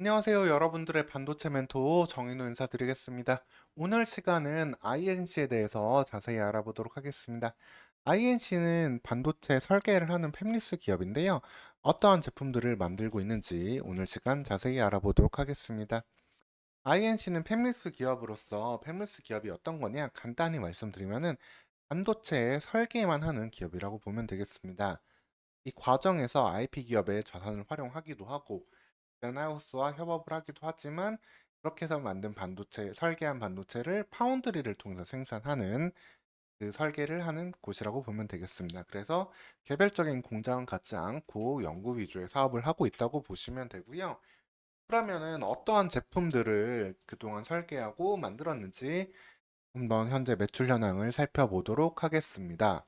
안녕하세요. 여러분들의 반도체 멘토 정인호 인사드리겠습니다. 오늘 시간은 INC에 대해서 자세히 알아보도록 하겠습니다. INC는 반도체 설계를 하는 팹리스 기업인데요. 어떠한 제품들을 만들고 있는지 오늘 시간 자세히 알아보도록 하겠습니다. INC는 팹리스 기업으로서 팹리스 기업이 어떤 거냐 간단히 말씀드리면은 반도체 설계만 하는 기업이라고 보면 되겠습니다. 이 과정에서 IP 기업의 자산을 활용하기도 하고 젠하우스와 협업을 하기도 하지만 그렇게 해서 만든 반도체, 설계한 반도체를 파운드리를 통해서 생산하는 그 설계를 하는 곳이라고 보면 되겠습니다. 그래서 개별적인 공장은 갖지 않고 연구 위주의 사업을 하고 있다고 보시면 되고요. 그러면은 어떠한 제품들을 그동안 설계하고 만들었는지 한번 현재 매출 현황을 살펴보도록 하겠습니다.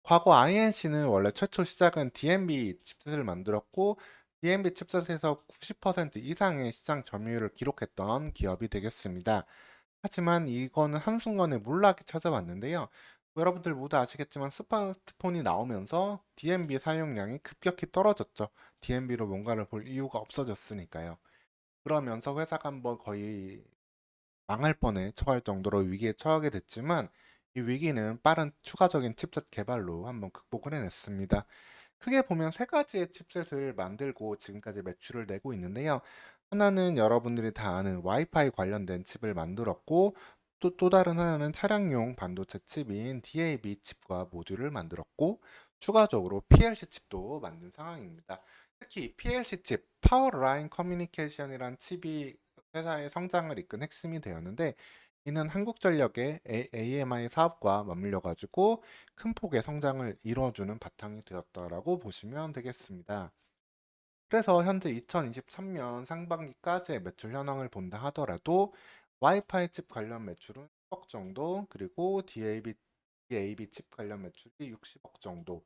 과거 INC는 원래 최초 시작은 DMB 칩셋을 만들었고 DMB 칩셋에서 90% 이상의 시장 점유율을 기록했던 기업이 되겠습니다. 하지만 이거는 한순간에 몰락이 찾아왔는데요. 여러분들 모두 아시겠지만 스마트폰이 나오면서 DMB 사용량이 급격히 떨어졌죠. DMB로 뭔가를 볼 이유가 없어졌으니까요. 그러면서 회사가 한번 거의 망할 뻔에 처할 정도로 위기에 처하게 됐지만 이 위기는 빠른 추가적인 칩셋 개발로 한번 극복을 해냈습니다. 크게 보면 세 가지의 칩셋을 만들고 지금까지 매출을 내고 있는데요. 하나는 여러분들이 다 아는 와이파이 관련된 칩을 만들었고 또 다른 하나는 차량용 반도체 칩인 DAB 칩과 모듈을 만들었고 추가적으로 PLC 칩도 만든 상황입니다. 특히 PLC 칩, 파워 라인 커뮤니케이션이란 칩이 회사의 성장을 이끈 핵심이 되었는데 이는 한국전력의 AMI 사업과 맞물려 가지고 큰 폭의 성장을 이뤄주는 바탕이 되었다라고 보시면 되겠습니다. 그래서 현재 2023년 상반기까지의 매출 현황을 본다 하더라도 와이파이 칩 관련 매출은 10억 정도, 그리고 DAB 칩 관련 매출이 60억 정도.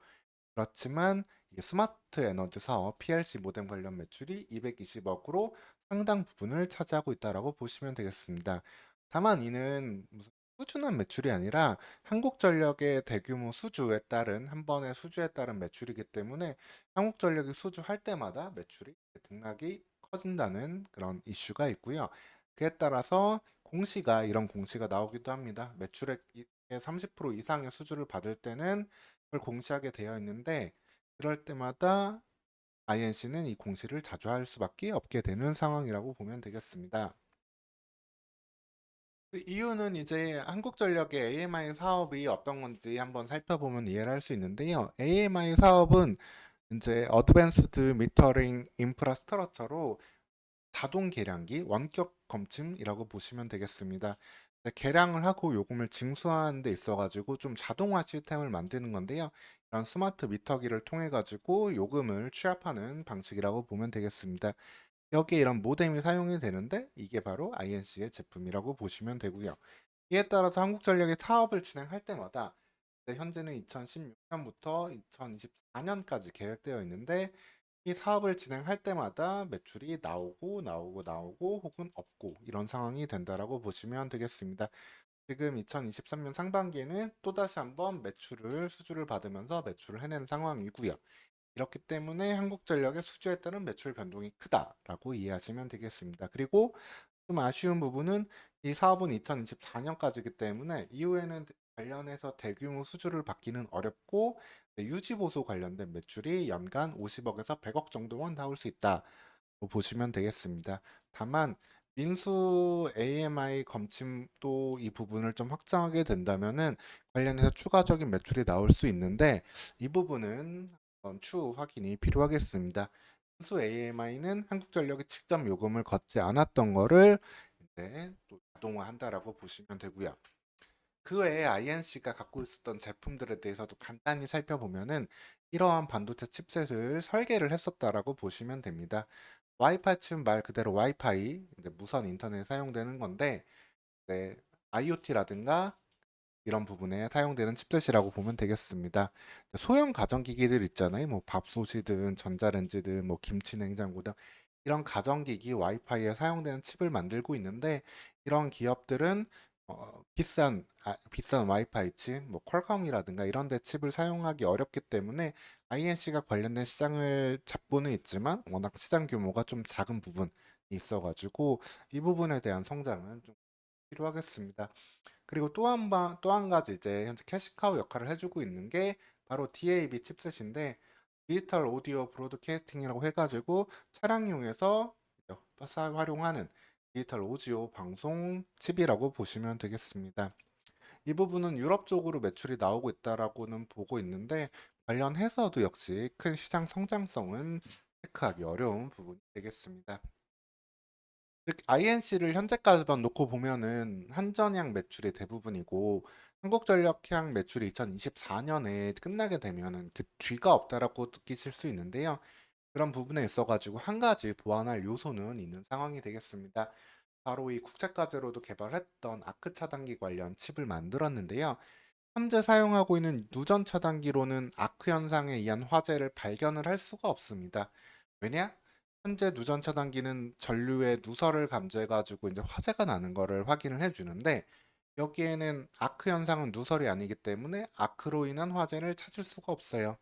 그렇지만 이 스마트 에너지 사업 PLC 모뎀 관련 매출이 220억으로 상당 부분을 차지하고 있다라고 보시면 되겠습니다. 다만 이는 무슨 꾸준한 매출이 아니라 한국전력의 대규모 수주에 따른 한 번의 수주에 따른 매출이기 때문에 한국전력이 수주할 때마다 매출이 등락이 커진다는 그런 이슈가 있고요. 그에 따라서 공시가 이런 공시가 나오기도 합니다. 매출액 30% 이상의 수주를 받을 때는 그걸 공시하게 되어 있는데 그럴 때마다 INC는 이 공시를 자주 할 수밖에 없게 되는 상황이라고 보면 되겠습니다. 그 이유는 이제 한국전력의 AMI 사업이 어떤 건지 한번 살펴보면 이해를 할 수 있는데요. AMI 사업은 이제 어드밴스드 미터링 인프라스트럭처로 자동 계량기, 원격 검침이라고 보시면 되겠습니다. 네, 계량을 하고 요금을 징수하는 데 있어가지고 좀 자동화 시스템을 만드는 건데요. 이런 스마트 미터기를 통해 가지고 요금을 취합하는 방식이라고 보면 되겠습니다. 여기에 이런 모뎀이 사용이 되는데 이게 바로 INC의 제품이라고 보시면 되고요. 이에 따라서 한국전력이 사업을 진행할 때마다 현재는 2016년부터 2024년까지 계획되어 있는데 이 사업을 진행할 때마다 매출이 나오고 혹은 없고 이런 상황이 된다라고 보시면 되겠습니다. 지금 2023년 상반기에는 또다시 한번 수주를 받으면서 매출을 해낸 상황이고요. 이렇기 때문에 한국전력의 수주에 따른 매출 변동이 크다라고 이해하시면 되겠습니다. 그리고 좀 아쉬운 부분은 이 사업은 2024년까지이기 때문에 이후에는 관련해서 대규모 수주를 받기는 어렵고 유지 보수 관련된 매출이 연간 50억에서 100억 정도만 나올 수 있다고 보시면 되겠습니다. 다만 민수 AMI 검침도 이 부분을 좀 확장하게 된다면은 관련해서 추가적인 매출이 나올 수 있는데 이 부분은 한번 추후 확인이 필요하겠습니다. 민수 AMI는 한국전력이 직접 요금을 걷지 않았던 거를 이제 또 자동화한다라고 보시면 되고요. 그 외에 INC가 갖고 있었던 제품들에 대해서도 간단히 살펴보면은 이러한 반도체 칩셋을 설계를 했었다라고 보시면 됩니다. 와이파이 칩은 말 그대로 와이파이, 이제 무선 인터넷에 사용되는 건데, 네, IoT라든가 이런 부분에 사용되는 칩셋이라고 보면 되겠습니다. 소형 가전기기들 있잖아요. 뭐 밥솥이든 전자레인지든 뭐 김치 냉장고든 이런 가전기기 와이파이에 사용되는 칩을 만들고 있는데 이런 기업들은 비싼 와이파이 칩, 뭐 퀄컴이라든가 이런 데 칩을 사용하기 어렵기 때문에 INC가 관련된 시장을 잡고는 있지만 워낙 시장 규모가 좀 작은 부분이 있어가지고 이 부분에 대한 성장은 좀 필요하겠습니다. 그리고 또 한 가지 이제 현재 캐시카우 역할을 해주고 있는 게 바로 DAB 칩셋인데 디지털 오디오 브로드캐스팅이라고 해가지고 차량용에서 활용하는 디지털 오디오 방송 칩이라고 보시면 되겠습니다. 이 부분은 유럽 쪽으로 매출이 나오고 있다라고는 보고 있는데 관련해서도 역시 큰 시장 성장성은 체크하기 어려운 부분이 되겠습니다. 즉 INC를 현재까지만 놓고 보면은 한전향 매출이 대부분이고 한국전력향 매출이 2024년에 끝나게 되면은 그 뒤가 없다라고 느끼실 수 있는데요. 그런 부분에 있어가지고 한 가지 보완할 요소는 있는 상황이 되겠습니다. 바로 이 국제과제로도 개발했던 아크 차단기 관련 칩을 만들었는데요. 현재 사용하고 있는 누전 차단기로는 아크 현상에 의한 화재를 발견을 할 수가 없습니다. 왜냐? 현재 누전 차단기는 전류의 누설을 감지해가지고 이제 화재가 나는 거를 확인을 해주는데 여기에는 아크 현상은 누설이 아니기 때문에 아크로 인한 화재를 찾을 수가 없어요.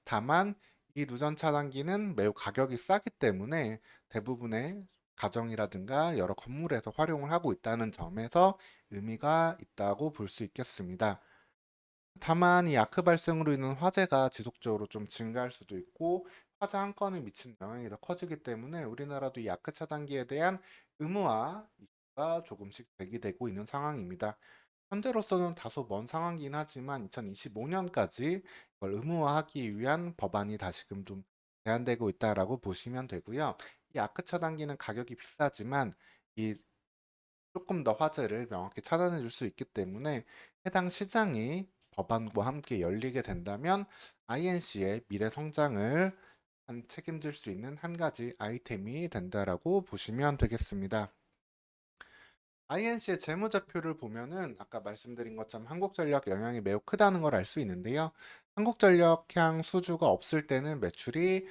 다만 이 누전 차단기는 매우 가격이 싸기 때문에 대부분의 가정이라든가 여러 건물에서 활용을 하고 있다는 점에서 의미가 있다고 볼 수 있겠습니다. 다만 이 아크 발생으로 인한 화재가 지속적으로 좀 증가할 수도 있고 화재 한 건에 미치는 영향이 더 커지기 때문에 우리나라도 이 아크 차단기에 대한 의무화 이슈가 조금씩 제기되고 있는 상황입니다. 현재로서는 다소 먼 상황이긴 하지만 2025년까지 이걸 의무화하기 위한 법안이 다시금 좀 제안되고 있다라고 보시면 되고요. 이 아크 차단기는 가격이 비싸지만 이 조금 더 화제를 명확히 차단해 줄 수 있기 때문에 해당 시장이 법안과 함께 열리게 된다면 INC의 미래 성장을 책임질 수 있는 한 가지 아이템이 된다라고 보시면 되겠습니다. INC의 재무제표를 보면은 아까 말씀드린 것처럼 한국전력 영향이 매우 크다는 걸 알 수 있는데요. 한국전력향 수주가 없을 때는 매출이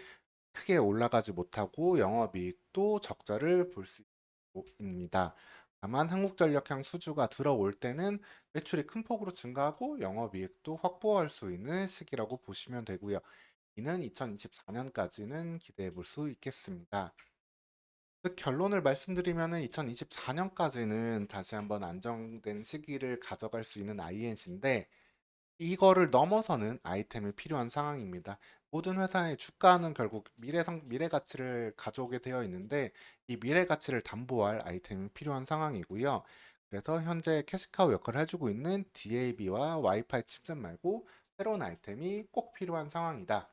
크게 올라가지 못하고 영업이익도 적자를 볼 수 있습니다. 다만 한국전력향 수주가 들어올 때는 매출이 큰 폭으로 증가하고 영업이익도 확보할 수 있는 시기라고 보시면 되고요. 이는 2024년까지는 기대해 볼 수 있겠습니다. 그 결론을 말씀드리면은 2024년까지는 다시 한번 안정된 시기를 가져갈 수 있는 INC인데 이거를 넘어서는 아이템이 필요한 상황입니다. 모든 회사의 주가는 결국 미래 가치를 가져오게 되어 있는데 이 미래 가치를 담보할 아이템이 필요한 상황이고요. 그래서 현재 캐시카우 역할을 해주고 있는 DAB와 와이파이 칩셋 말고 새로운 아이템이 꼭 필요한 상황이다.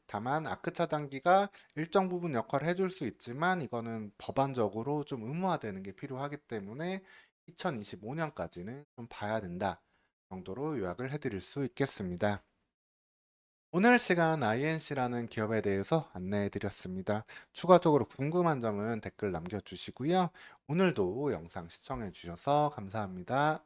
다만 아크 차단기가 일정 부분 역할을 해줄 수 있지만 이거는 법안적으로 좀 의무화되는 게 필요하기 때문에 2025년까지는 좀 봐야 된다 정도로 요약을 해드릴 수 있겠습니다. 오늘 시간 INC라는 기업에 대해서 안내해 드렸습니다. 추가적으로 궁금한 점은 댓글 남겨주시고요. 오늘도 영상 시청해 주셔서 감사합니다.